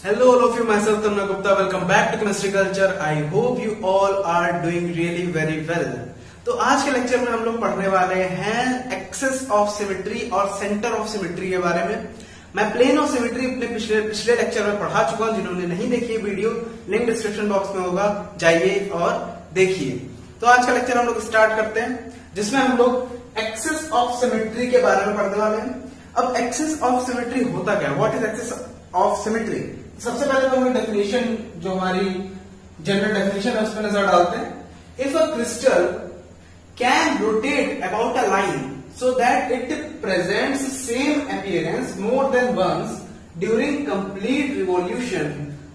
Hello all of you, myself Tanmay Gupta. Welcome back to Chemistry Culture. I hope you all are doing really very well. तो आज के lecture में हम लोग पढ़ने वाले हैं एक्सेस ऑफ सिमेट्री और सेंटर ऑफ सिमेट्री के बारे में। मैं प्लेन ऑफ सिमेट्री अपने पिछले लेक्चर में पढ़ा चुका हूं। जिन्होंने नहीं देखी है वीडियो, लिंक डिस्क्रिप्शन बॉक्स में होगा, जाइए और देखिए। तो आज का लेक्चर हम लोग स्टार्ट करते हैं, जिसमें हम लोग एक्सेस ऑफ सिमेट्री के बारे में पढ़ने वाले हैं। अब एक्सेस ऑफ सिमेट्री होता क्या है? What is axis of symmetry? सबसे पहले तो हम डेफिनेशन, जो हमारी जनरल डेफिनेशन है, उस पर नजर डालते हैं। If a crystal can rotate about a line so that it presents same appearance more than once during complete revolution,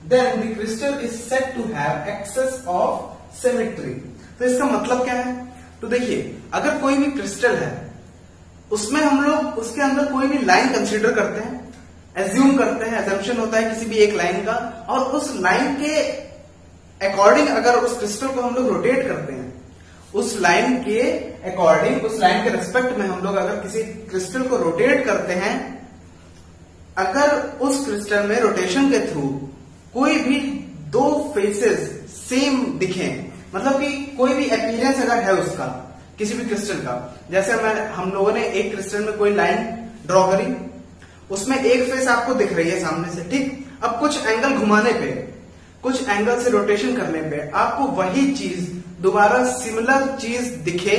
then the crystal is said to have excess of symmetry. तो इसका मतलब क्या है? तो देखिए, अगर कोई भी क्रिस्टल है, उसमें हम लोग उसके अंदर कोई भी लाइन कंसीडर करते हैं, एज्यूम करते हैं, एजम्पशन होता है किसी भी एक लाइन का, और उस लाइन के अकॉर्डिंग अगर उस क्रिस्टल को हम लोग रोटेट करते हैं, उस लाइन के अकॉर्डिंग, उस लाइन के रिस्पेक्ट में हम लोग अगर किसी क्रिस्टल को रोटेट करते हैं, अगर उस क्रिस्टल में रोटेशन के थ्रू कोई भी दो फेसेस सेम दिखे, मतलब कि कोई भी अपीयरेंस अगर है उसका किसी भी क्रिस्टल का, जैसे हम लोगों ने एक क्रिस्टल में कोई लाइन ड्रॉ करी, उसमें एक फेस आपको दिख रही है सामने से, ठीक। अब कुछ एंगल घुमाने पे, कुछ एंगल से रोटेशन करने पे आपको वही चीज दोबारा सिमिलर चीज दिखे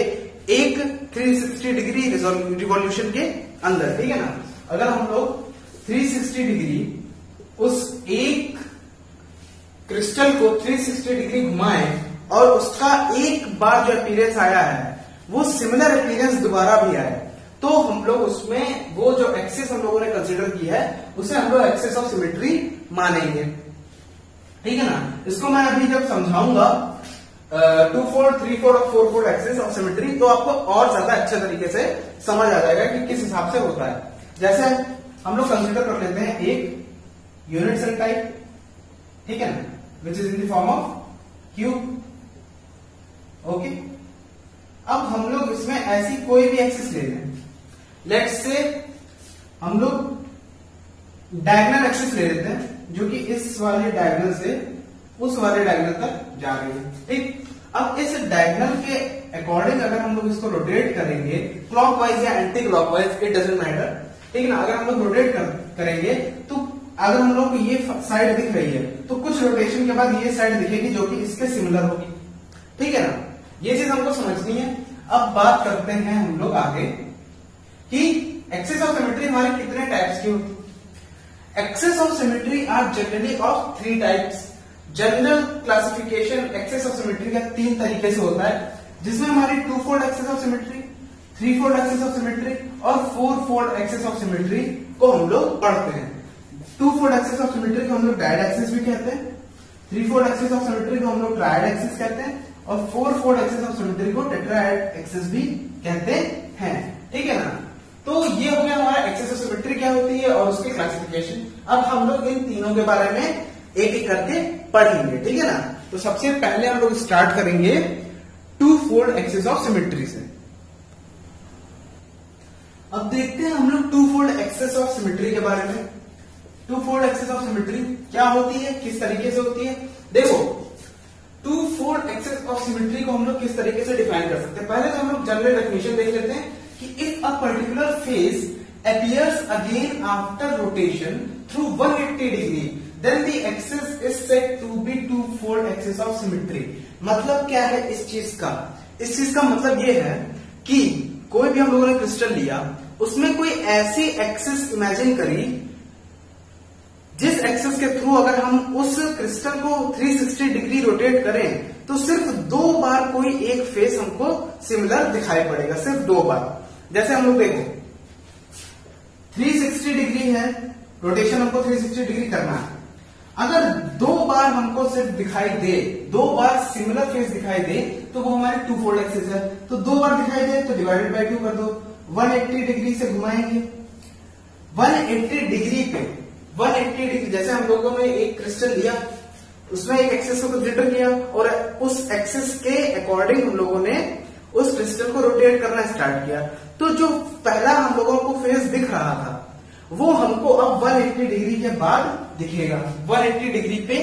एक 360 डिग्री रिवॉल्यूशन के अंदर, ठीक है ना। अगर हम लोग 360 डिग्री उस एक क्रिस्टल को 360 डिग्री घुमाएं और उसका एक बार जो अपीयरेंस आया है वो सिमिलर अपीयरेंस दोबारा भी आए, तो हम लोग उसमें वो जो एक्सेस हम लोगों ने कंसीडर किया है उसे हम लोग एक्सेस ऑफ सिमेट्री मानेंगे, ठीक है ना। इसको मैं अभी जब समझाऊंगा 2 फोल्ड, 3 फोल्ड और 4 फोल्ड एक्सेस ऑफ सिमेट्री, तो आपको और ज्यादा अच्छे तरीके से समझ आ जाएगा कि किस हिसाब से होता है। जैसे हम लोग कंसीडर कर लेते हैं एक यूनिट सेल टाइप, ठीक है ना, which is in the form of cube, okay. अब हम लोग इसमें ऐसी कोई भी एक्सेस ले लें, लेट्स से हम लोग डायगोनल एक्सेस ले लेते हैं, जो कि इस वाले डायगोनल से उस वाले डायगोनल तक जा रही है, ठीक। अब इस डायगोनल के अकॉर्डिंग अगर हम लोग इसको रोटेट करेंगे, क्लॉकवाइज या anti clockwise, it doesn't matter, ठीक है ना। अगर हम लोग रोटेट करेंगे तो अगर हम लोग को ये साइड दिख रही है, तो कुछ रोटेशन के बाद ये साइड दिखेगी जो कि इसके सिमिलर होगी, ठीक है ना। ये चीज हमको समझनी है। अब बात करते हैं हम लोग आगे कि एक्सेस ऑफ सिमेट्री हमारे कितने टाइप्स की होती है। Axis of symmetry are generally of 3 types. General classification axis of symmetry का 3 तरीके से होता है, जिसमें हमारी 2 fold axis of symmetry, 3 fold axis of symmetry और 4 फोल्ड एक्सेस ऑफ सिमेट्री को हम लोग पढ़ते हैं। 2 फोल्ड एक्सेस ऑफ सिमेट्री को हम लोग डायड एक्सेस भी कहते हैं, 3 फोल्ड एक्सेस ऑफ सिमेट्री को हम लोग ट्रायड एक्सेस कहते हैं, और 4 फोल्ड एक्सेस ऑफ सिमेट्री को टेट्राएड एक्सेस भी कहते हैं, ठीक है ना। तो ये हो गया हमारा एक्सेस ऑफ सिमेट्री क्या होती है और उसके क्लासिफिकेशन। अब हम लोग इन तीनों के बारे में एक एक करके पढ़ेंगे, ठीक है ना। तो सबसे पहले हम लोग स्टार्ट करेंगे 2 फोल्ड एक्सेस ऑफ सिमेट्री से। अब देखते हैं हम लोग 2 फोल्ड एक्सेस ऑफ सिमेट्री के बारे में। 2 फोल्ड एक्सेस ऑफ सिमेट्री क्या होती है, किस तरीके से होती है? देखो, 2 फोल्ड एक्सेस ऑफ सिमेट्री को हम लोग किस तरीके से डिफाइन कर सकते हैं। पहले तो हम लोग जनरल डेफिनेशन देख लेते हैं कि if a particular face appears again after rotation through 180 degree, then the axis is said to be 2 fold axis of symmetry. मतलब क्या है इस चीज का? इस चीज का मतलब ये है कि कोई भी हम लोगों ने क्रिस्टल लिया, उसमें कोई ऐसी एक्सिस इमेजिन करी जिस एक्सिस के थ्रू अगर हम उस क्रिस्टल को 360 डिग्री रोटेट करें तो सिर्फ 2 बार कोई एक फेस हमको सिमिलर दिखाई पड़ेगा, सिर्फ 2 बार। जैसे हम लोग देखो 360 डिग्री है, रोटेशन हमको 360 डिग्री करना है। अगर 2 बार हमको सिर्फ दिखाई दे, 2 बार सिमिलर फेस दिखाई दे, तो वो हमारी 2 फोल्ड एक्सिस है। तो 2 बार दिखाई दे तो डिवाइडेड बाय 2 कर दो, 180 डिग्री से घुमाएंगे। 180 डिग्री पे 180 डिग्री, जैसे हम लोगों ने एक क्रिस्टल लिया, उसमें एक एक्सिस को कंसीडर किया और उस एक्सिस के अकॉर्डिंग हम लोगों ने उस क्रिस्टल को रोटेट करना स्टार्ट किया, तो जो पहला हम लोगों को फेस दिख रहा था वो हमको अब 180 डिग्री के बाद दिखेगा, 180 डिग्री पे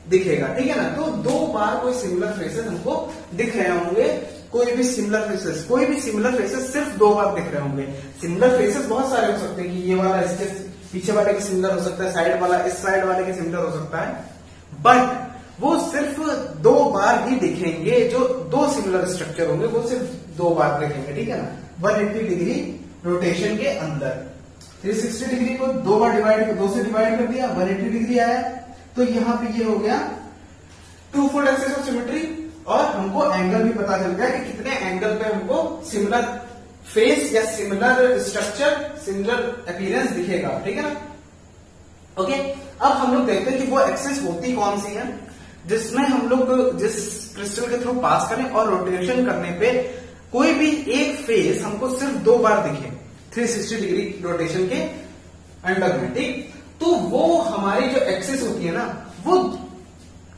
दिखेगा, ठीक है ना। तो 2 बार कोई सिमिलर फेसेस हमको दिख रहे होंगे, कोई भी सिमिलर फेसेस सिर्फ 2 बार दिख रहे होंगे। सिमिलर फेसेस बहुत सारे हो सकते हैं कि ये वाला इसके पीछे वाले के सिमिलर हो सकता है, साइड वाला इस साइड वाले के सिमिलर हो सकता है, बट वो सिर्फ 2 बार ही दिखेंगे। जो 2 सिमिलर स्ट्रक्चर होंगे वो सिर्फ 2 बार दिखेंगे, ठीक है ना। 180 डिग्री रोटेशन के अंदर 360 डिग्री को 2 से डिवाइड कर दिया, 180 डिग्री आया। तो यहां पे ये हो गया 2 फोल्ड एक्सिस ऑफ सिमेट्री, और हमको एंगल भी पता चल गया कि कितने एंगल पे हमको सिमिलर फेस या सिमिलर स्ट्रक्चर, सिमिलर अपीयरेंस दिखेगा, ठीक है ना। ओके, अब हम लोग देखते हैं कि वो एक्सिस होती कौन सी है जिसमें हम लोग जिस क्रिस्टल के थ्रू पास करें और रोटेशन करने पे कोई भी एक फेस हमको सिर्फ 2 बार दिखे 360 डिग्री रोटेशन के अंडर में, ठीक। तो वो हमारी जो एक्सिस होती है ना, वो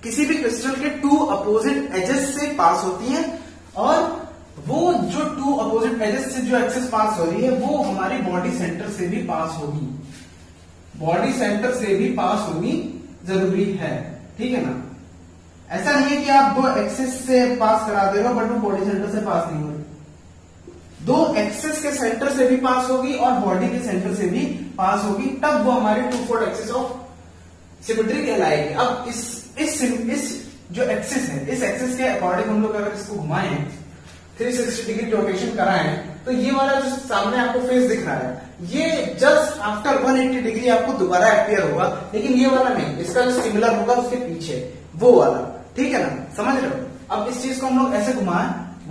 किसी भी क्रिस्टल के 2 अपोजिट एजेस से पास होती है, और वो जो 2 अपोजिट एजेस से जो एक्सिस पास हो रही है वो हमारी बॉडी सेंटर से भी पास होगी, बॉडी सेंटर से भी पास होनी जरूरी है, ठीक है ना। ऐसा नहीं है कि आप 2 एक्सिस से पास करा दे रहे हो बट वो बॉडी सेंटर से पास नहीं हो रही। 2 एक्सिस के सेंटर से भी पास होगी और बॉडी के सेंटर से भी पास होगी, तब वो हमारी 2 फोल्ड एक्सिस ऑफ सिमेट्री कहलाएगी। अब इस जो एक्सिस है, इस एक्सिस के अकॉर्डिंग हम लोग अगर इसको घुमाएं 360 डिग्री रोटेशन कराएं, तो ये वाला जो सामने आपको फेस दिख रहा है ये जस्ट आफ्टर 180 डिग्री आपको दोबारा अपीयर होगा, लेकिन ये वाला नहीं, इसका जो सिमिलर होगा उसके पीछे वो वाला, ठीक है ना, समझ रहे हो। अब इस चीज को हम लोग ऐसे घुमा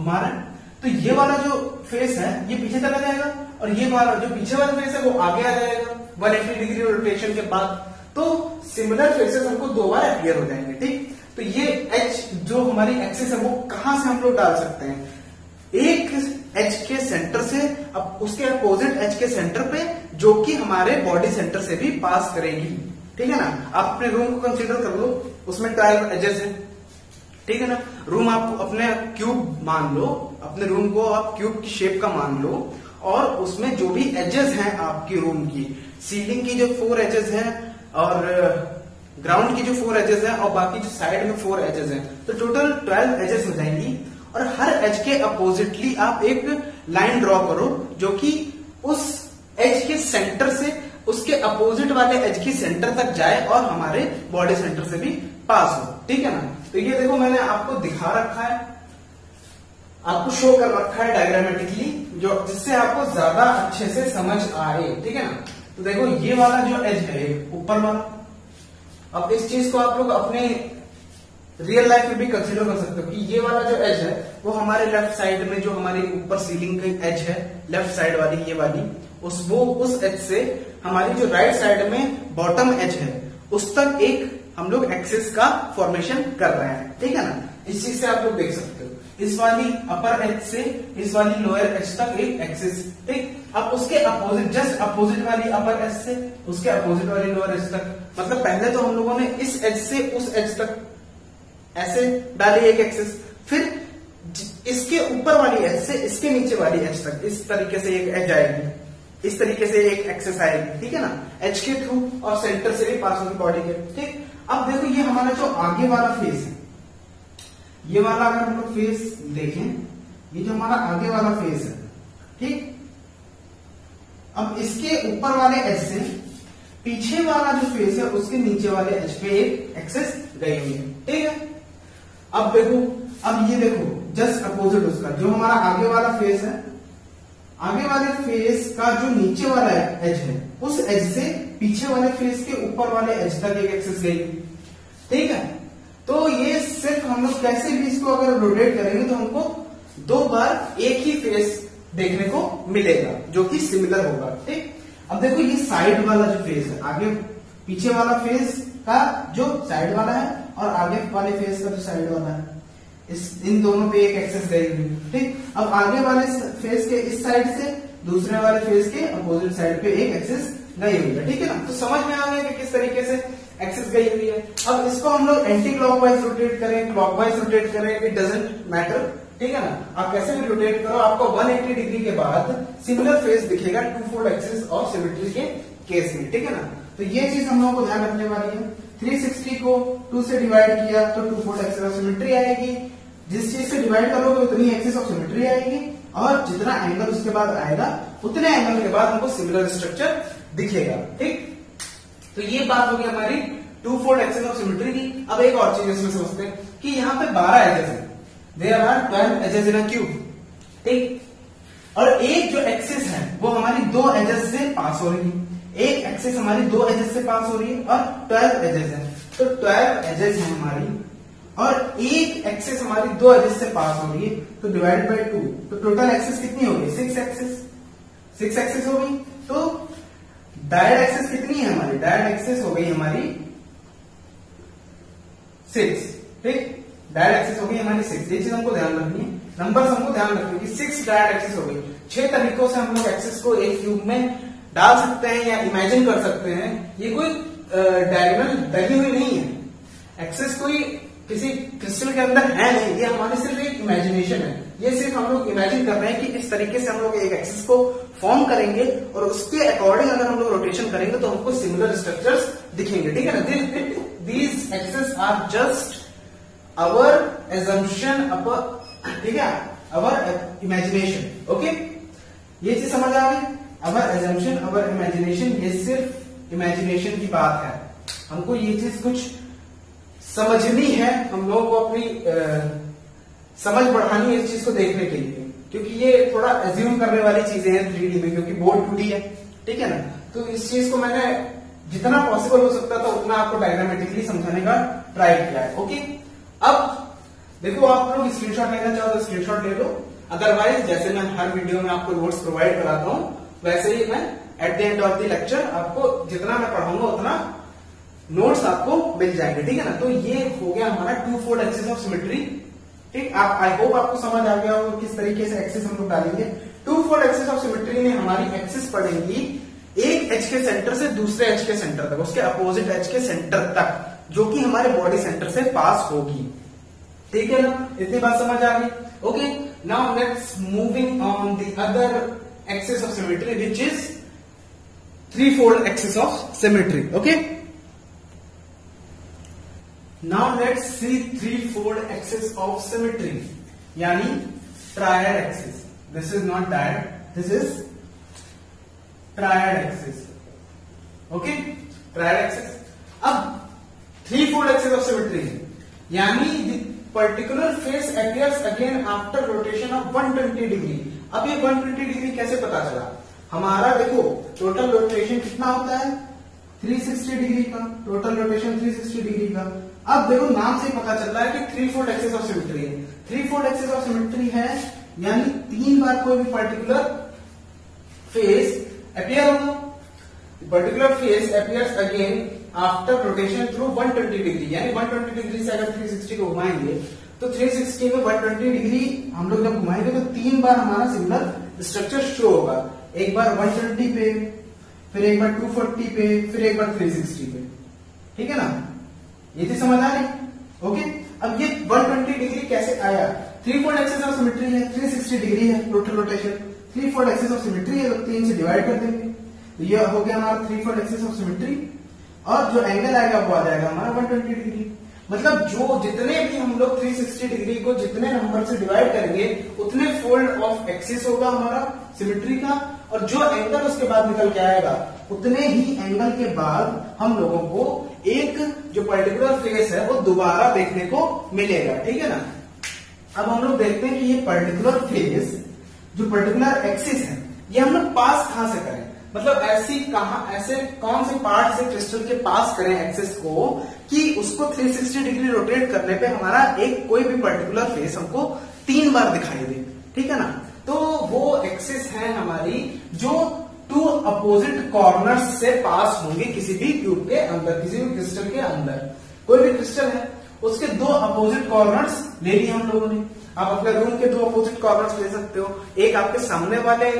रहे हैं, तो ये वाला जो फेस है ये पीछे चला जाएगा, और ये वाला जो पीछे वाला फेस है वो आगे आ जाएगा 180 डिग्री रोटेशन के बाद। तो सिमिलर फेसेस हमको 2 बार अपीयर हो जाएंगे, ठीक। तो ये एच जो हमारी एक्सिस है वो कहां से हम लोग डाल सकते हैं, एक एच के सेंटर से, अब उसके अपोजिट एच के सेंटर पे, जो कि हमारे बॉडी सेंटर से भी पास करेगी, ठीक है ना। आप अपने रूम को कंसीडर कर लो, उसमें 12 एजेस है, ठीक है ना। रूम आप अपने क्यूब मान लो, अपने रूम को आप क्यूब की शेप का मान लो, और उसमें जो भी एजेस हैं आपकी रूम की, सीलिंग की जो 4 एजेस हैं और ग्राउंड की जो 4 एजेस हैं और बाकी जो साइड में 4 एजेस हैं, तो टोटल 12 एजेस हो जाएंगी। और हर एज के अपोजिटली आप एक लाइन ड्रॉ करो जो कि उस एज के सेंटर से उसके अपोजिट वाले एज की सेंटर तक जाए और हमारे बॉडी सेंटर से भी पास हो, ठीक है ना। तो ये देखो मैंने आपको दिखा रखा है, आपको शो कर रखा है डायग्रामेटिकली, जो जिससे आपको ज्यादा अच्छे से समझ आए, ठीक है ना। तो देखो ये वाला जो एज है ऊपर वाला, अब इस चीज को आप लोग अपने रियल लाइफ में भी कंसीडर कर सकते हो कि ये वाला जो एज है वो हमारे लेफ्ट साइड में, जो हमारी ऊपर सीलिंग की एज है लेफ्ट साइड वाली, ये वाली उस एज से हमारी जो राइट साइड में बॉटम एज है उस तक एक हम लोग एक्सिस का फॉर्मेशन कर रहे हैं, ठीक है ना। इस चीज से आप लोग देख सकते हो, इस वाली अपर एज से इस वाली लोअर एज तक एक एक्सिस, ठीक। अब उसके अपोजिट, जस्ट अपोजिट वाली अपर एज से उसके अपोजिट वाली लोअर एज तक, मतलब पहले तो हम लोगों ने इस एज से उस एज तक ऐसे डाली एक एक्सिस, फिर इसके ऊपर वाली एज से इसके नीचे वाली एज तक इस तरीके से एक एज आएगी, इस तरीके से एक एक्सिस आएगी, ठीक है ना, एज के थ्रू और सेंटर से भी पास होगी बॉडी के, ठीक। अब देखो ये हमारा जो आगे वाला फेस है, ये वाला अगर हम लोग फेस देखें, ये जो हमारा आगे वाला फेस है, ठीक। अब इसके ऊपर वाले एज से पीछे वाला जो फेस है उसके नीचे वाले एज पे एक एक्सिस गई हुई है, ठीक है। अब देखो, अब ये देखो जस्ट अपोजिट उसका जो हमारा आगे वाला फेस है, आगे वाले फेस का जो नीचे वाला एज है उस एज से पीछे वाले फेस के ऊपर वाले एज तक एक एक्सिस गई, ठीक है। तो ये सिर्फ हम लोग कैसे भी इसको अगर रोटेट करेंगे तो हमको 2 बार एक ही फेस देखने को मिलेगा जो कि सिमिलर होगा, ठीक। अब देखो ये साइड वाला जो फेस है, आगे पीछे वाला फेस का जो साइड वाला है और आगे वाले फेस का जो साइड वाला है, इन दोनों पे एक एक्सिस गई हुई, ठीक। अब आगे वाले फेस के इस साइड से दूसरे वाले फेस के अपोजिट साइड पे एक एक्सिस गई हुई है, ठीक है ना। तो समझ में आ गया कि किस तरीके से एक्सिस गई हुई है। अब इसको हम लोग एंटी क्लॉकवाइज रोटेट करें, क्लॉकवाइज रोटेट करें, इट डजंट मैटर, ठीक है ना। आप कैसे भी रोटेट करो, आपको 180 डिग्री के बाद सिमिलर फेस दिखेगा 2 फोल्ड एक्सिस ऑफ सिमेट्री के केस में, ठीक है ना। तो ये चीज हम लोगों को ध्यान रखने वाली है। 360 को 2 से डिवाइड किया तो 2 फोल्ड एक्सिस ऑफ सिमेट्री आएगी। जिस चीज से डिवाइड करोगे उतनी एक्सिस ऑफ सिमेट्री आएगी, और जितना एंगल उसके बाद आएगा उतने एंगल के बाद हमको सिमिलर स्ट्रक्चर दिखेगा, ठीक। तो ये बात होगी हमारी 2 फोल्ड एक्सिस ऑफ सिमेट्री की। अब एक और चीज इसमें समझते हैं कि यहाँ पे 12 एजेस हैं, there are 12 edges in a cube, ठीक। और एक जो एक्सिस है वो हमारी 2 एजेस से पास हो रही है, एक एक्सिस हमारी 2 एजेस से पास हो रही है, और 12 एजेस है, तो 12 एजेस है हमारी, और एक एक्सिस हमारी 2 एजेस से पास हो रही है, तो डिवाइड बाय 2, तो टोटल एक्सिस कितनी हो गई? 6 एक्सिस हो गई। तो डायरेक्ट एक्सिस कितनी है हमारी? डायरेक्ट एक्सिस हो गई हमारी 6, ठीक। डायरेक्ट एक्सिस हो गई हमारी 6, ये चीज हमको ध्यान रखनी है, नंबर्स हमको ध्यान रखनी है कि 6 डायरेक्ट एक्सिस हो गई। 6 तरीकों से हम लोग एक्सिस को एक क्यूब में डाल सकते हैं या इमेजिन कर सकते हैं। ये कोई डायगोनल दही हुई नहीं है, एक्सिस कोई किसी क्रिस्टल के अंदर है नहीं, ये हमारी सिर्फ एक इमेजिनेशन है। ये सिर्फ हम लोग इमेजिन कर रहे हैं कि इस तरीके से हम लोग एक एक्सिस को फॉर्म करेंगे, और उसके अकॉर्डिंग अगर हम लोग रोटेशन करेंगे तो हमको सिमिलर स्ट्रक्चर्स दिखेंगे, ठीक है ना। These axis are just our assumption, ठीक है, अवर इमेजिनेशन, ओके। ये चीज समझ आ गई? अवर एजम्पशन, अवर इमेजिनेशन, ये सिर्फ इमेजिनेशन की बात है। हमको ये चीज कुछ समझनी है, हम लोगों को अपनी समझ बढ़ानी है इस चीज को देखने के लिए, क्योंकि ये थोड़ा एज्यूम करने वाली चीजें हैं 3D में, क्योंकि बोर्ड 2D है, ठीक है ना। तो इस चीज को मैंने जितना पॉसिबल हो सकता था उतना आपको डायग्रामेटिकली समझाने का ट्राई किया है, ओके। अब देखो, आप लोग स्क्रीनशॉट लेना चाहो तो स्क्रीनशॉट ले लो, अदरवाइज जैसे मैं हर वीडियो में आपको नोट्स प्रोवाइड कराता हूँ वैसे ही मैं at the end of the lecture आपको जितना मैं पढ़ाऊंगा उतना नोट्स आपको मिल जाएंगे, ठीक है ना। तो ये हो गया हमारा 2 फोल्ड एक्सिस ऑफ सिमेट्री, ठीक। आप आई होप आपको समझ आ गया होगा किस तरीके से एक्सिस हम लोग डालेंगे। 2 फोल्ड एक्सिस ऑफ सिमेट्री में हमारी एक्सिस पड़ेंगी एक एज के सेंटर से दूसरे एज के सेंटर तक, उसके अपोजिट एज के सेंटर तक, जो कि हमारे बॉडी सेंटर से पास होगी, ठीक है ना। इतनी बात समझ आ गई, okay. Now let's moving on the other axis of symmetry which is 3 fold axis of symmetry, okay. Now let's see 3 fold axis of symmetry, यानी triad axis. This is not diad, this is triad axis. Okay, triad axis. अब 3 fold axis of symmetry यानी the particular face appears again after rotation of 120 degree. अब ये 120 degree कैसे पता चला? हमारा देखो टोटल रोटेशन कितना होता है? 360 डिग्री का, टोटल रोटेशन 360 डिग्री का। अब देखो नाम से पता चल रहा है कि 3 फोल्ड एक्सिस ऑफ सिमेट्री है। 3 फोल्ड एक्सिस ऑफ सिमेट्री है यानी 3 बार कोई भी पर्टिकुलर फेस अपीयर होगा। Particular face appears again after rotation through 120 degree, यानी 120 डिग्री से अगर 360 को घुमाएंगे तो 360 में 120 डिग्री हम लोग जब घुमाएंगे तो 3 बार हमारा सिमिलर स्ट्रक्चर शो होगा। एक बार 120 पे, फिर एक बार 240 पे, फिर एक बार 360 पे, ठीक है ना। ये चीज समझ आ रही? ओके। अब ये 120 डिग्री कैसे आया? 3 फोल्ड एक्सिस ऑफ सिमेट्री है, 360 डिग्री है total rotation, 3 fold axis of symmetry है तो 3 से डिवाइड कर देंगे, तो ये हो गया हमारा 3 फोल्ड एक्सिस ऑफ सिमेट्री, और जो एंगल आएगा वो आ जाएगा हमारा 120 डिग्री। मतलब जो जितने भी हम लोग 360 डिग्री को जितने नंबर से डिवाइड करेंगे उतने फोल्ड ऑफ एक्सिस होगा हमारा सिमेट्री का, और जो एंगल उसके बाद निकल के आएगा उतने ही एंगल के बाद हम लोगों को एक जो पर्टिकुलर फेस है वो दोबारा देखने को मिलेगा, ठीक है ना। अब हम लोग देखते हैं कि ये पर्टिकुलर फेस जो पर्टिकुलर एक्सिस है ये हम लोग पास कहां से करें, मतलब ऐसे कौन से पार्ट से क्रिस्टल के पास करें एक्सिस को कि उसको 360 डिग्री रोटेट करने पे हमारा एक कोई भी पर्टिकुलर फेस हमको 3 बार दिखाई दे, ठीक है ना। तो वो एक्सिस है हमारी जो 2 अपोजिट कॉर्नर्स से पास होंगे किसी भी क्यूब के अंदर, किसी भी क्रिस्टल के अंदर। कोई भी क्रिस्टल है उसके 2 अपोजिट कॉर्नर्स ले लिए हम लोगों ने। आप अपने रूम के 2 अपोजिट कॉर्नर्स ले सकते हो, एक आपके सामने वाले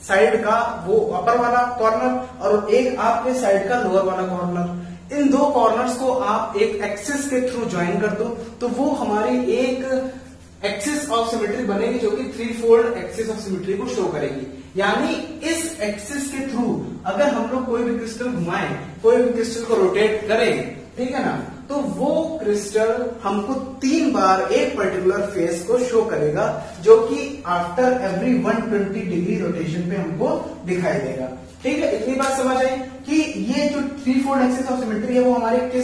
साइड का वो अपर वाला कॉर्नर और एक आपके साइड का लोअर वाला कॉर्नर। इन 2 कॉर्नर्स को आप एक एक्सिस के थ्रू ज्वाइन कर दो तो वो हमारी एक एक्सिस ऑफ सिमेट्री बनेगी जो कि 3 फोल्ड एक्सिस ऑफ सिमेट्री को शो करेगी। यानी इस एक्सिस के थ्रू अगर हम लोग कोई भी क्रिस्टल घुमाएं, कोई भी क्रिस्टल को रोटेट करें, ठीक है ना, तो वो क्रिस्टल हमको 3 बार एक पर्टिकुलर फेस को शो करेगा जो कि आफ्टर एवरी 120 डिग्री रोटेशन पे हमको दिखाई देगा। ठीक है, इतनी बात समझ आई कि ये जो 3 फोल्ड एक्सिस ऑफ सिमेट्री है वो हमारे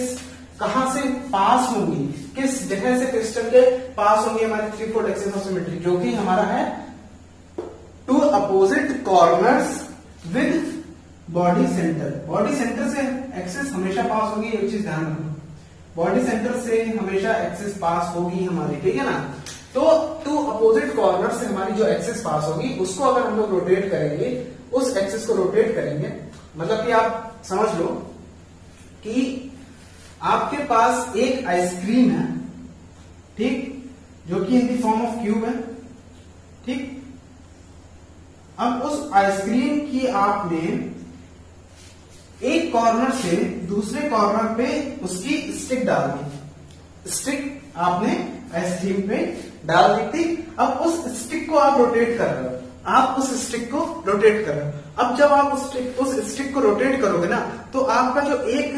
कहां से पास होंगी, किस जगह से क्रिस्टल के पास होंगी हमारी 3 फोल्ड एक्सिस ऑफ सिमेट्री, जो कि हमारा है 2 opposite corners with body centre. Body centre से एक्सिस हमेशा पास होगी, एक चीज ध्यान रखना, बॉडी सेंटर से हमेशा एक्सिस पास होगी हमारी, ठीक है ना। तो 2 अपोजिट कॉर्नर से हमारी जो एक्सिस पास होगी उसको अगर हम लोग रोटेट करेंगे, उस एक्सिस को रोटेट करेंगे, मतलब कि आप समझ लो कि आपके पास एक आइसक्रीम है, ठीक, जो कि in the form of cube है, ठीक। अब उस आइसक्रीम की आपने एक कॉर्नर से दूसरे कॉर्नर पे उसकी स्टिक डाल दी, स्टिक आपने आइसक्रीम पे डाल दी, ठीक। अब उस स्टिक को आप रोटेट कर रहे हो, आप उस स्टिक को रोटेट कर रहे हो। अब जब आप उस स्टिक को रोटेट करोगे ना, तो आपका जो एक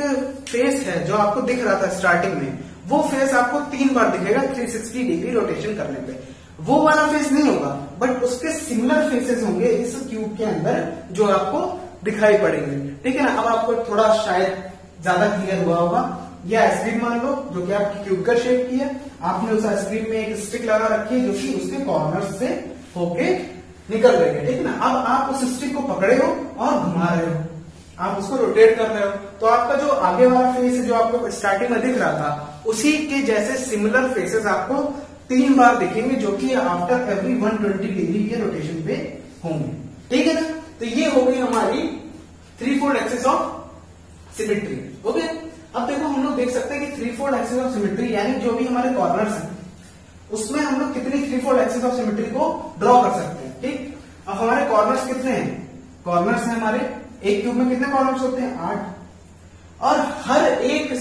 फेस है जो आपको दिख रहा था स्टार्टिंग में, वो फेस आपको 3 बार दिखेगा 360 डिग्री रोटेशन करने पे। वो वाला फेस नहीं होगा, बट उसके सिमिलर फेसेस होंगे इस क्यूब के अंदर जो आपको दिखाई पड़ेंगे, ठीक है ना। अब आपको थोड़ा शायद ज्यादा क्लियर हुआ होगा। ये आइसक्रीम मान लो जो कि आपकी क्यूब का शेप की है, आपने उस आइसक्रीम में एक स्टिक लगा रखी है जो कि उसके कॉर्नर से होके निकल रही है, ठीक है ना। अब आप उस स्टिक को पकड़े हो और घुमा रहे हो, आप उसको रोटेट कर रहे हो, तो आपका जो आगे वाला फेस है जो आपको स्टार्टिंग में दिख रहा था, उसी के जैसे सिमिलर फेसेस आपको 3 बार दिखेंगे जो कि आफ्टर एवरी 120 डिग्री के रोटेशन पे होंगे, ठीक है ना। तो ये हो गई हमारी 3 fold axis of symmetry, okay. अब देखो हम लोग देख सकते हैं कि 3 फोल्ड एक्सिस ऑफ सिमेट्री यानी जो भी हमारे कॉर्नर्स हैं उसमें हम लोग कितनी 3 फोल्ड एक्सिस ऑफ सिमेट्री को ड्रॉ कर सकते हैं, ठीक। अब हमारे कॉर्नर्स कितने हैं, कॉर्नर्स हैं हमारे, एक क्यूब में कितने कॉर्नर्स होते हैं, 8, और हर एक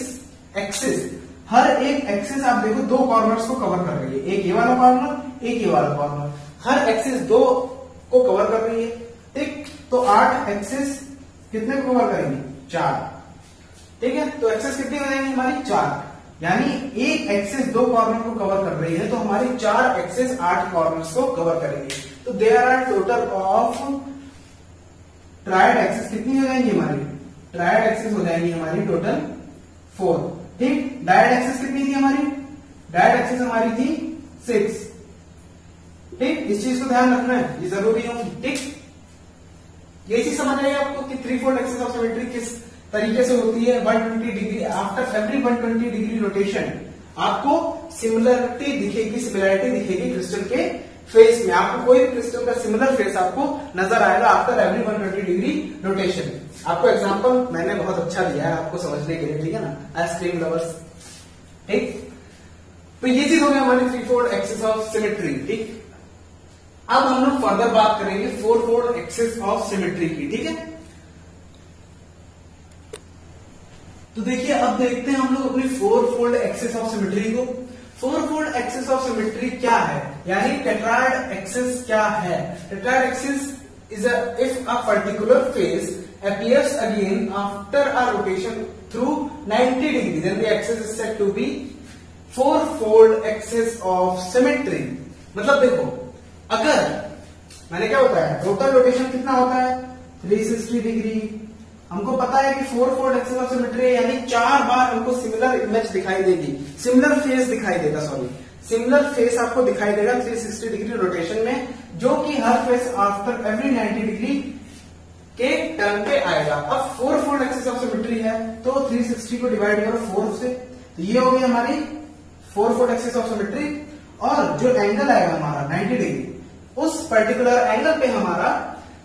एक्सिस आप देखो 2 कॉर्नर्स को कवर कर रही है, एक ये वाला कॉर्नर, एक ये वाला कॉर्नर, हर एक्सिस 2 को कवर कर रही है, ठीक। तो 8 एक्सिस कितने को कवर करेंगे, 4, ठीक है। तो एक्सिस कितनी हो जाएंगी हमारी, 4, यानी एक एक्सिस 2 कॉर्नर को कवर कर रही है, तो हमारी 4 एक्सिस 8 कॉर्नर्स को कवर करेंगे। तो there are total of triad axis कितनी हो जाएंगी हमारी, ट्रायड एक्सिस हो जाएंगी हमारी टोटल 4, ठीक। डायड एक्सिस कितनी थी हमारी, डायड एक्सिस हमारी थी 6, ठीक। इस चीज को ध्यान रखना है, ये जरूरी होगी, ठीक। ये चीज समझ आइए आपको कि 3 फोल्ड एक्सिस ऑफ सिमेट्री किस तरीके से होती है। 120 degree after every 120 degree rotation आपको सिमिलरिटी दिखेगी क्रिस्टल के फेस में। आपको कोई भी क्रिस्टल का सिमिलर फेस आपको नजर आएगा आफ्टर एवरी 120 डिग्री रोटेशन। आपको एग्जांपल मैंने बहुत अच्छा दिया है आपको समझने के लिए, ठीक है ना, आइसक्रीम लवर्स, ठीक। तो ये चीज हो गया हमारी 3 फोल्ड एक्सिस ऑफ सिमेट्री, ठीक। अब हम लोग फर्दर बात करेंगे 4 फोल्ड एक्सिस ऑफ सिमेट्री की, ठीक है। तो देखिए अब देखते हैं हम लोग अपनी 4 फोल्ड एक्सिस ऑफ सिमेट्री को। 4 फोल्ड एक्सिस ऑफ सिमेट्री क्या है, यानी टेट्रायड एक्सिस क्या है। Tetrad axis is if a particular face appears again after a rotation through 90 degree, then the axis is said to be 4-fold axis of symmetry। मतलब देखो अगर मैंने क्या होता है, टोटल रोटेशन कितना होता है 360 डिग्री। हमको पता है कि 4-fold एक्सिस ऑफ सिमेट्री यानी 4 बार हमको सिमिलर इमेज दिखाई देगी, सिमिलर फेस दिखाई देगा, सिमिलर फेस आपको दिखाई देगा 360 डिग्री रोटेशन में, जो कि हर फेस आफ्टर एवरी 90 डिग्री के टर्न पे आएगा। अब 4 फोल्ड एक्सिस ऑफ सिमेट्री है तो 360 को डिवाइड करो 4 से, तो ये हो गई हमारी 4 फोल्ड एक्सिस ऑफ सिमेट्री। और जो एंगल आएगा हमारा 90 डिग्री, उस पर्टिकुलर एंगल पे हमारा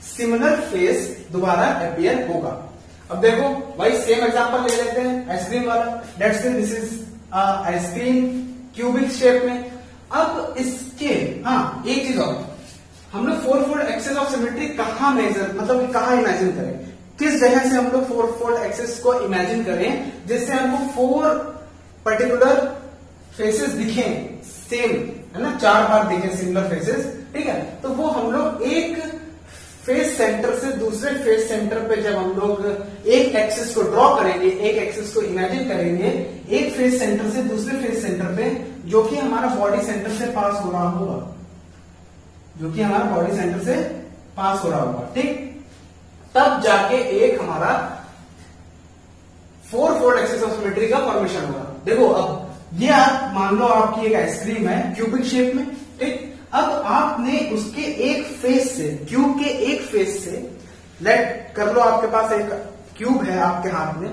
सिमिलर फेस दोबारा अपीयर होगा। अब देखो भाई सेम एग्जांपल ले लेते हैं आइसक्रीम वाला। Let's say this is ice cream cubic shape में। अब इसके एक चीज और, हम लोग 4 फोल्ड एक्सिस ऑफ सिमेट्री कहां मेजर मतलब कहां इमेजिन करें, किस जगह से हम लोग 4 फोल्ड एक्सिस को इमेजिन करें जिससे हमको 4 पर्टिकुलर फेसेस दिखें सेम, है ना, 4 बार देखे सिमिलर फेसेस, ठीक है। तो वो हम लोग एक फेस सेंटर से दूसरे फेस सेंटर पे जब हम लोग एक एक्सिस को ड्रॉ करेंगे, एक एक्सिस को इमेजिन करेंगे, एक फेस सेंटर से दूसरे फेस सेंटर पे, जो कि हमारा बॉडी सेंटर से पास हो रहा होगा, जो कि हमारा बॉडी सेंटर से पास हो रहा होगा, ठीक। तब जाके एक हमारा 4 फोल्ड एक्सिस ऑफ सिमेट्री का फॉर्मेशन होगा। देखो अब ये आप मान लो आपकी एक आइसक्रीम है क्यूबिक शेप में, ठीक। अब आपने उसके एक फेस से, क्यूब के एक फेस से, लेट कर लो आपके पास एक क्यूब है आपके हाथ में,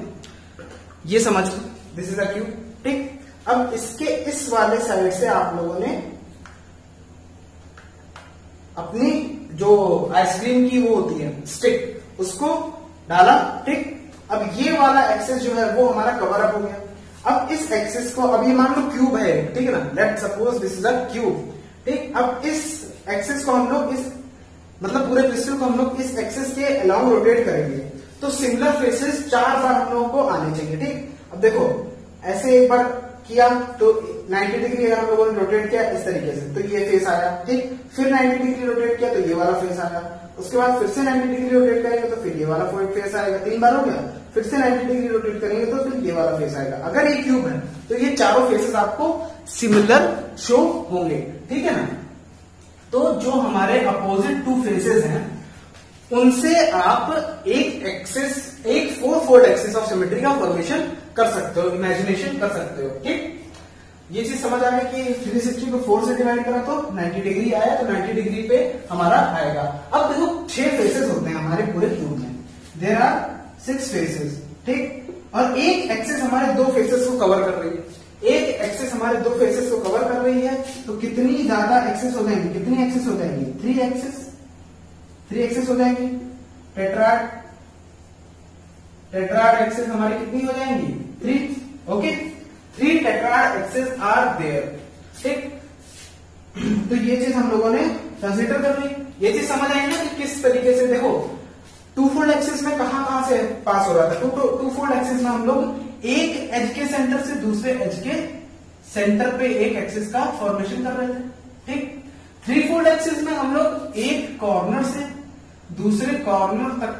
ये समझ लो दिस इज अ क्यूब, ठीक। अब इसके इस वाले साइड से आप लोगों ने अपनी जो आइसक्रीम की वो होती है स्टिक, उसको डाला, ठीक। अब ये वाला एक्सेस जो है वो हमारा कवर अप हो गया। अब इस एक्सेस को, अब ये मान लो क्यूब है, ठीक है ना, let suppose this is a cube, ठीक। अब इस एक्सेस को हम लोग इस मतलब पूरे क्रिस्टल को हम लोग इस एक्सेस के अलाउंग रोटेट करेंगे, तो सिमिलर फेसेस 4 बार हम लोगों को आने चाहिए, ठीक। अब देखो ऐसे एक बार किया तो 90 डिग्री अगर हम लोगों ने रोटेट किया इस तरीके से, तो ये फेस आया, ठीक। फिर 90 डिग्री रोटेट किया तो ये वाला फेस आया, उसके बाद फिर से 90 डिग्री रोटेट करेंगे तो फिर ये वाला फेस आएगा, 3 बार हो गया। फिर से 90 डिग्री रोटेट करेंगे तो फिर ये वाला फेस आएगा। अगर ये क्यूब है तो ये चारों फेसेस आपको सिमिलर शो होंगे, ठीक है ना। तो जो हमारे अपोजिट 2 फेसेस हैं उनसे आप एक एक्सिस, एक 4 फोल्ड एक्सिस ऑफ सिमेट्री का फॉर्मेशन कर सकते हो, इमेजिनेशन कर सकते हो, ठीक। ये चीज समझ आ गई कि 360 को 4 से डिवाइड करा तो 90 डिग्री आया, तो 90 डिग्री पे हमारा आएगा। अब देखो 6 फेसेस होते हैं हमारे पूरे क्यूब में, देयर आर 6 फेसेस, ठीक। और एक एक्सिस हमारे 2 फेसेस को कवर कर रही है, एक एक्सिस हमारे 2 फेसेस को कवर कर रही है, तो कितनी ज्यादा एक्सिस हो जाएंगी, कितनी एक्सिस हो जाएंगी, 3 एक्सिस हो जाएंगी। टेट्राड एक्सिस हमारी कितनी हो जाएंगी, 3, okay. 3 tetrad axis are there, ठीक। तो ये चीज हम लोगों ने कंसीडर कर ली। ये चीज समझ आई ना कि किस तरीके से, देखो 2 फोल्ड एक्सिस में कहां से पास हो रहा था, 2 फोल्ड एक्सिस में हम लोग एक एज के सेंटर से दूसरे एज के सेंटर पे एक एक्सिस का फॉर्मेशन कर रहे थे, ठीक। 3 फोल्ड एक्सिस में हम लोग एक कॉर्नर से दूसरे कॉर्नर तक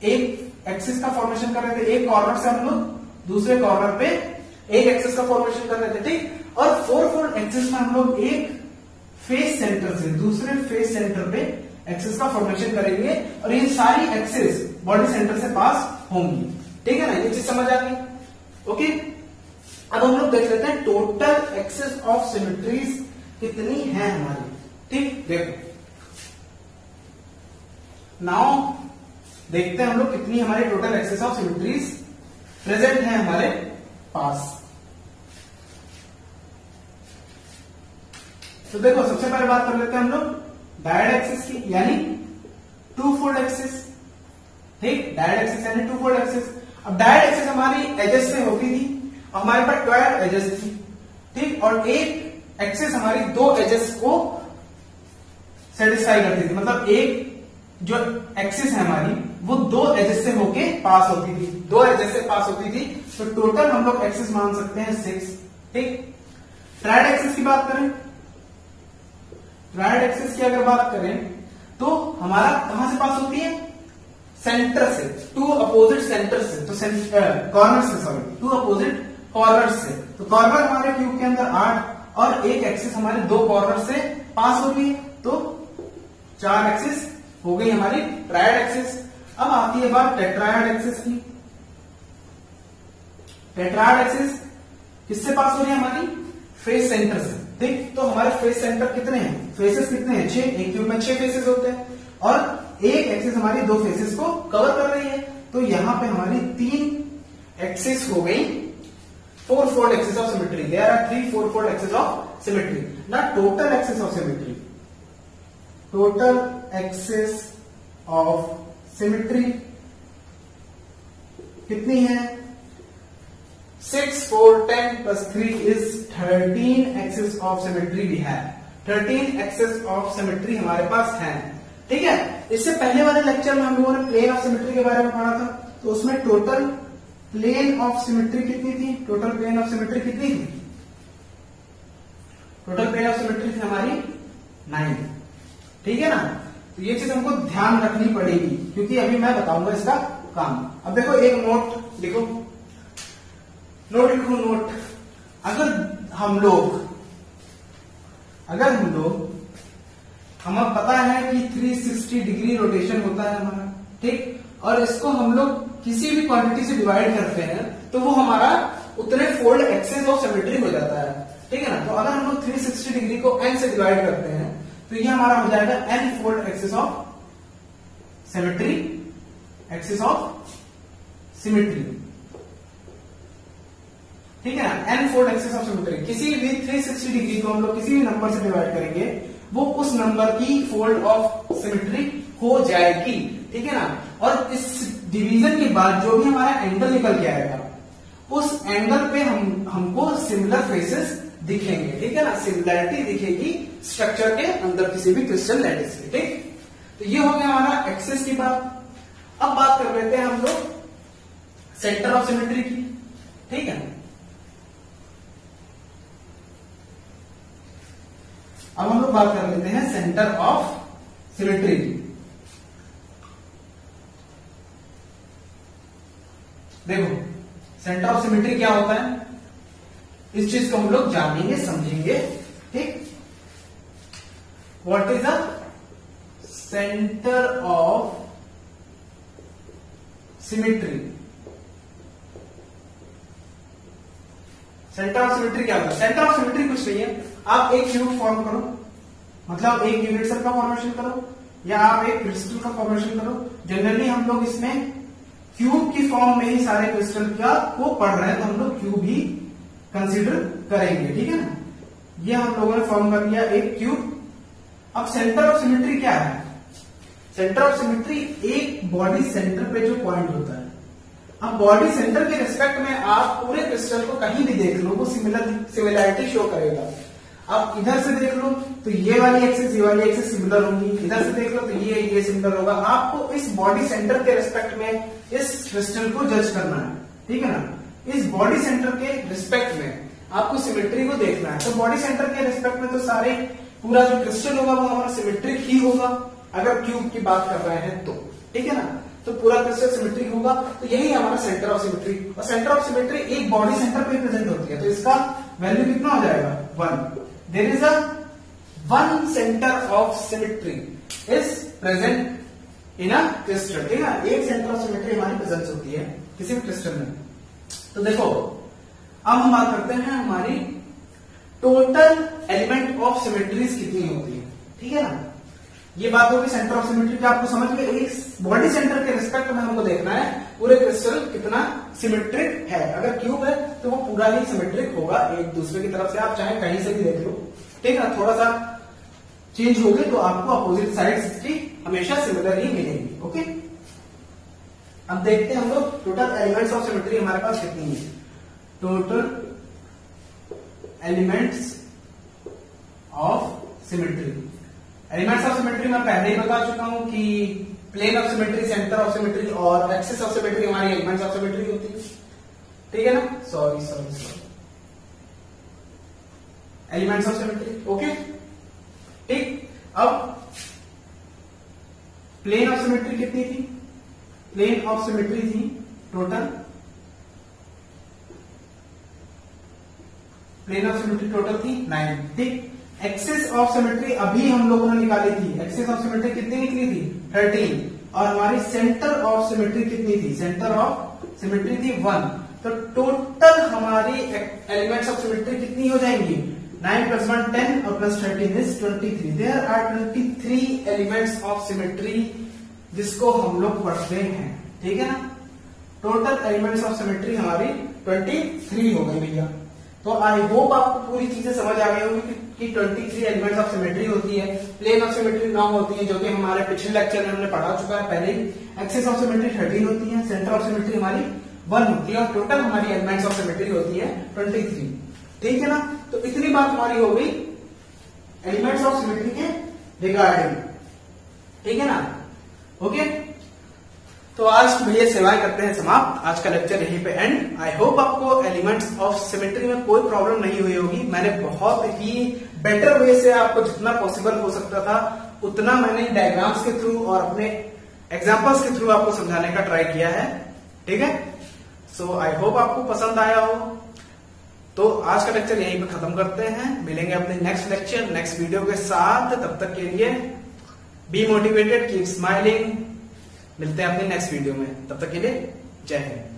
एक एक्सिस का फॉर्मेशन कर रहे थे, एक कॉर्नर से हम लोग दूसरे कॉर्नर पे एक एक्सिस का फॉर्मेशन कर रहे थे, ठीक। और 4 फोल्ड एक्सिस में हम लोग एक फेस सेंटर से दूसरे फेस सेंटर पे एक्सिस का फॉर्मेशन करेंगे, और ये सारी एक्सिस बॉडी सेंटर से पास होंगी, ठीक है ना। ये चीज समझ आ गई, ओके। अब हम लोग देख लेते हैं टोटल एक्सिस ऑफ सिमेट्रीज कितनी है हमारी, ठीक। देखो नाउ देखते हैं हम लोग कितनी हमारी total axis of symmetries present है हमारे पास। तो देखो सबसे पहले बात कर लेते हैं हम लोग डायड एक्सिस की, यानी 2 फोल्ड एक्सिस, ठीक। डायड एक्सिस यानी 2 फोल्ड एक्सिस। अब डायड एक्सिस हमारी एजेस से होती थी, हमारे पास 12 एजेस थी, ठीक। और एक एक्सिस हमारी 2 एजेस को सेटिस्फाई करती थी, मतलब एक जो एक्सिस है हमारी वो 2 एजेस से होके पास होती थी, 2 एजेस से पास होती थी। तो टोटल हम लोग एक्सिस मान सकते हैं 6, ठीक। ट्रायड एक्सिस की बात करें, ट्रायड एक्सिस की अगर बात करें तो हमारा कहां से पास होती है, सेंटर से, 2 अपोजिट सेंटर से, तो कॉर्नर से, सॉरी 2 अपोजिट कॉर्नर से। तो कॉर्नर हमारे क्यूब के अंदर 8 और एक एक्सिस हमारे 2 कॉर्नर से पास हो रही है, तो 4 एक्सिस हो गई हमारी ट्रायड एक्सिस। अब आती है बात टेट्रायड एक्सिस की। टेट्रायड एक्सिस किससे पास हो रही है हमारी, फेस सेंटर से, ठीक। तो हमारे फेस सेंटर कितने हैं, फेसेस कितने हैं, 6। एक क्यूब में 6 फेसेस होते हैं, और एक एक्सिस हमारी 2 फेसेस को कवर कर रही है, तो यहां पे हमारी 3 एक्सिस हो गई 4 fold axis of symmetry. There are 3 4 fold axis of symmetry. ना total axis of symmetry, total axis of symmetry कितनी है, 6 4 10 plus 3 is 13 axis of symmetry भी है, 13 एक्सिस ऑफ सिमेट्री हमारे पास है, ठीक है। इससे पहले वाले लेक्चर में हम लोगों ने प्लेन ऑफ सिमेट्री के बारे में पढ़ा था, तो उसमें टोटल प्लेन ऑफ सिमेट्री कितनी थी, टोटल प्लेन ऑफ सिमेट्री कितनी थी, टोटल प्लेन ऑफ सिमेट्री थी हमारी 9, ठीक है ना। तो ये चीज हमको ध्यान रखनी पड़ेगी क्योंकि अभी मैं बताऊंगा इसका काम। अब देखो एक नोट लिखो, नोट। अगर हम लोग हमें पता है कि 360 डिग्री रोटेशन होता है हमारा, ठीक, और इसको हम लोग किसी भी क्वांटिटी से डिवाइड करते हैं तो वो हमारा उतने फोल्ड एक्सेस ऑफ सिमेट्री हो जाता है, ठीक है ना। तो अगर हम लोग 360 डिग्री को n से डिवाइड करते हैं तो ये हमारा हो जाएगा n fold axis of symmetry, ठीक है ना। n fold axis of symmetry, किसी भी 360 डिग्री को हम लोग किसी भी नंबर से डिवाइड करेंगे वो उस नंबर की फोल्ड ऑफ सिमेट्री हो जाएगी, ठीक है ना। और इस डिवीजन के बाद जो भी हमारा एंगल निकल के आएगा उस एंगल पे हमको सिमिलर फेसेस दिखेंगे, ठीक है ना। सिमिलरिटी दिखेगी स्ट्रक्चर के अंदर किसी भी क्रिस्टल लैटिस की, ठीक। तो ये हो गया हमारा एक्सेस की बात। अब बात कर लेते हैं हम लोग सेंटर ऑफ सिमेट्री की, ठीक है। अब हम लोग बात कर लेते हैं सेंटर ऑफ सिमेट्री की। देखो सेंटर ऑफ सिमेट्री क्या होता है, इस चीज को हम लोग जानेंगे, समझेंगे, ठीक। What is the centre of symmetry? Centre of symmetry क्या होता है? सेंटर ऑफ सिमेट्री कुछ नहीं है, आप एक क्यूब फॉर्म करो, मतलब एक यूनिट सेल का फॉर्मेशन करो या आप एक क्रिस्टल का फॉर्मेशन करो। जनरली हम लोग इसमें क्यूब की फॉर्म में ही सारे क्रिस्टल का को पढ़ रहे हैं तो हम लोग क्यूब ही कंसीडर करेंगे, ठीक है ना। ये हम लोगों ने फॉर्म कर लिया एक क्यूब। अब सेंटर ऑफ सिमेट्री क्या है? सेंटर ऑफ सिमेट्री एक बॉडी सेंटर पे जो पॉइंट होता है। अब बॉडी सेंटर के रिस्पेक्ट में आप पूरे क्रिस्टल को कहीं भी देख लो वो सिमिलरिटी शो करेगा। आप इधर से देख लो तो ये वाली एक्सिस सिमिलर होगी, इधर से देख लो तो ये सिमिलर होगा। आपको इस बॉडी सेंटर के रिस्पेक्ट में इस क्रिस्टल को जज करना है, ठीक है ना। इस बॉडी सेंटर के रिस्पेक्ट में आपको सिमेट्री को देखना है। तो बॉडी सेंटर के रिस्पेक्ट में तो सारे पूरा जो क्रिस्टल होगा वो हमारा सिमेट्रिक ही होगा, अगर क्यूब की बात कर रहे हैं तो, ठीक है ना। तो पूरा क्रिस्टल सिमेट्रिक होगा, तो यही हमारा सेंटर ऑफ सिमेट्री। और सेंटर ऑफ सिमेट्री एक बॉडी सेंटर पे प्रेजेंट होती है, तो इसका वैल्यू कितना हो जाएगा? 1। There is a 1 centre of symmetry is present in a crystal, ठीक है। एक सेंटर ऑफ सिमेट्री हमारी प्रेजेंस होती है किसी भी क्रिस्टल में। तो देखो अब हम बात करते हैं हमारी टोटल एलिमेंट ऑफ सिमेट्रीज कितनी होती है, ठीक है ना। ये बात होगी सेंटर ऑफ सिमेट्री की, आपको समझ में एक बॉडी सेंटर के रिस्पेक्ट में हमको देखना है पूरे क्रिस्टल कितना सिमेट्रिक है। अगर क्यूब है तो वो पूरा ही सिमेट्रिक होगा एक दूसरे की तरफ से, आप चाहे कहीं से भी देख लो, ठीक है ना। थोड़ा सा चेंज हो गए तो आपको अपोजिट साइड्स की हमेशा सिमिलर ही मिलेंगी, ओके। अब देखते हैं हम लोग टोटल एलिमेंट्स ऑफ सिमेट्री हमारे पास कितनी है। Total elements of symmetry, elements of symmetry मैं पहले ही बता चुका हूं कि plane of symmetry, centre of symmetry और एक्सिस ऑफ सिमेट्री हमारी एलिमेंट्स ऑफ सिमेट्री होती है, ठीक है ना। Sorry elements of symmetry, okay, ठीक। अब प्लेन ऑफ सिमेट्री कितनी थी? प्लेन ऑफ सिमेट्री थी total, plane of symmetry total थी 9, ठीक। एक्सिस ऑफ सिमेट्री अभी हम लोगों ने निकाली थी, एक्सिस ऑफ सिमेट्री कितनी निकली थी? 13। और हमारी सेंटर ऑफ सिमेट्री कितनी थी? सेंटर ऑफ सिमेट्री थी 1। तो टोटल हमारी एलिमेंट्स ऑफ सिमेट्री कितनी हो जाएंगी? 9 + 1 10 और +13 is 23। There are 23 elements of symmetry जिसको हम लोग पढ़ते हैं, ठीक है ना। टोटल एलिमेंट्स ऑफ सिमेट्री हमारी 23 हो गई भैया। तो आई होप आपको पूरी चीजें समझ आ गई होगी कि 23 एलिमेंट्स ऑफ सिमेट्री होती है। प्लेन ऑफ सिमेट्री 9 होती है जो कि हमारे पिछले लेक्चर में हमने पढ़ा चुका है पहले ही। एक्सिस ऑफ सिमेट्री 13 होती है, सेंटर ऑफ सिमेट्री हमारी 1 होती है और टोटल हमारी एलिमेंट्स ऑफ सिमेट्री होती है 23, ठीक है ना। तो इतनी बात हमारी हो गई एलिमेंट्स ऑफ सिमेट्री के रिगार्डिंग, ठीक है ना, ओके। तो आज की भैया सेवाएं करते हैं समाप्त। आज का लेक्चर यहीं पे एंड। आई होप आपको एलिमेंट्स ऑफ सिमेट्री में कोई प्रॉब्लम नहीं हुई होगी। मैंने बहुत ही बेटर वे से आपको जितना पॉसिबल हो सकता था उतना मैंने डायग्राम्स के थ्रू और अपने एग्जांपल्स के थ्रू आपको समझाने का ट्राई किया है। ठीक है, सो आई होप आपको पसंद आया हो। तो आज का लेक्चर यहीं पे खत्म करते हैं। मिलेंगे अपने नेक्स्ट लेक्चर नेक्स्ट वीडियो के साथ। तब तक के लिए बी मोटिवेटेड, कीप स्माइलिंग। मिलते हैं अपने नेक्स्ट वीडियो में, तब तक के लिए जय हिंद।